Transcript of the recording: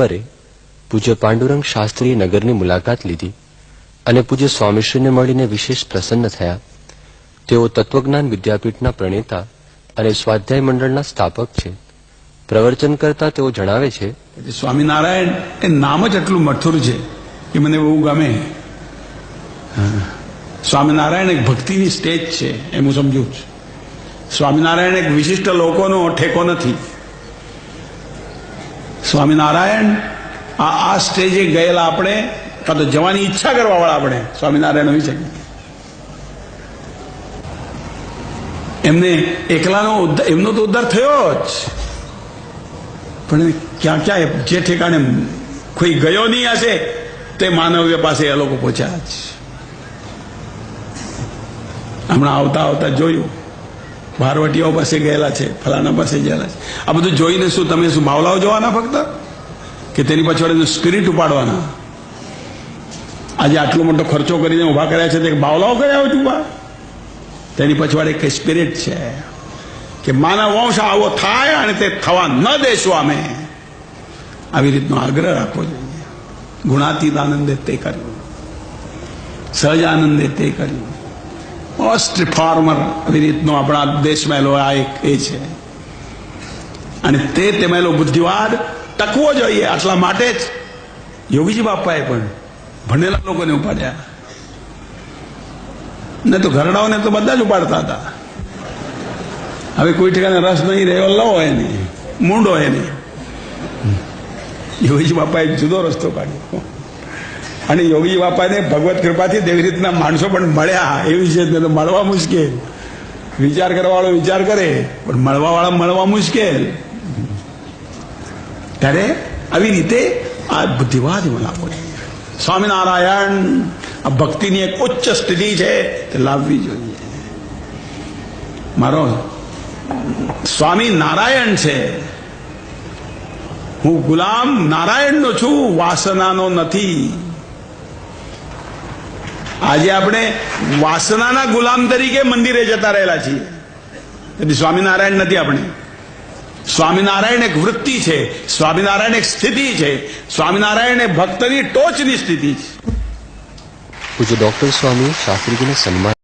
બરે પૂજ્ય પાંડુરંગ શાસ્ત્રીએ નગરની મુલાકાત લીધી અને પૂજ્ય સ્વામીશ્રીને મળીને વિશેષ પ્રસન્ન થયા. તેઓ તત્વજ્ઞાન વિદ્યાપીઠના પ્રણેતા અને સ્વાધ્યાય મંડળના સ્થાપક છે. પ્રવચન કરતા તેઓ જણાવે છે, સ્વામિનારાયણ એ નામ જ એટલું મથુર છે કે મને બહુ ગમે. સ્વામિનારાયણ એક ભક્તિની સ્ટેજ છે એમ હું સમજુ છું. સ્વામિનારાયણ એક વિશિષ્ટ લોકોનો ઠેકો નથી. સ્વામિનારાયણ આ સ્ટેજે ગયેલા આપણે કાં તો જવાની ઈચ્છા કરવા વાળા આપણે સ્વામિનારાયણ હોઈ શકીએ. એમને એકલાનો એમનો તો ઉદ્ધાર થયો જ, પણ ક્યાં ક્યાં જે ઠેકાણે કોઈ ગયો નહીં હશે તે માનવ્ય પાસે એ લોકો પહોંચ્યા જ. હમણાં આવતા આવતા જોયું ભારવટીઓ પાસે ગયેલા છે, ફલાણા પાસે ગયેલા છે. આ બધું જોઈને શું તમે શું બાવલાઓ જોવાના ફક્ત, કે તેની પાછળ સ્પિરિટ ઉપાડવાના? આજે આટલો મોટો ખર્ચો કરીને ઉભા કર્યા છે તે બાવલાઓ કર્યા હોય ઉભા? તેની પછવાડે એક સ્પિરિટ છે કે માનવ વંશ આવો થાય અને તે થવા ન દેશું અમે. આવી રીતનો આગ્રહ રાખવો જોઈએ. ગુણાતીત આનંદે તે કર્યું, સહજ આનંદે તે કર્યું. મોસ્ટ રિફોર્મર આવી રીતનો આપણા દેશમાં આ એક એ છે. અને તે તેમેલો બુદ્ધિવાદ ટકવો જોઈએ. આટલા માટે જ યોગીજી બાપાએ પણ ભણેલા લોકોને ઉપાડ્યા, ને તો ઘરડાઓને તો બધા જ ઉપાડતા હતા. હવે કોઈ ઠેકાને રસ નહીં રહ્યો લો હોય નહીં, મૂંડ હોય નહીં. યોગીજી બાપાએ જુદો રસ્તો કાઢ્યો. અને યોગીજી બાપાને ભગવત કૃપાથી તેવી રીતના માણસો પણ મળ્યા. એવી છે તો મળવા મુશ્કેલ. વિચાર કરવા વાળો વિચાર કરે પણ મળવા વાળા મળવા મુશ્કેલ. ત્યારે આવી રીતે આ બુદ્ધિવાદ લાવવો જોઈએ. સ્વામિનારાયણ આ ભક્તિની એક ઉચ્ચ સ્થિતિ છે તે લાવવી જોઈએ. મારો સ્વામી નારાયણ છે, હું ગુલામ નારાયણનો છું, વાસનાનો નથી. આજે આપણે વાસનાના ગુલામ તરીકે મંદિરે જતા રહેલા છીએ. તેથી સ્વામિનારાયણ નથી આપણે. સ્વામિનારાયણ એક વૃત્તિ છે, સ્વામિનારાયણ એક સ્થિતિ છે, સ્વામિનારાયણ એ ભક્તની ટોચની સ્થિતિ છે. પૂજ્ય ડોક્ટર સ્વામી શાસ્ત્રીજીને સન્માન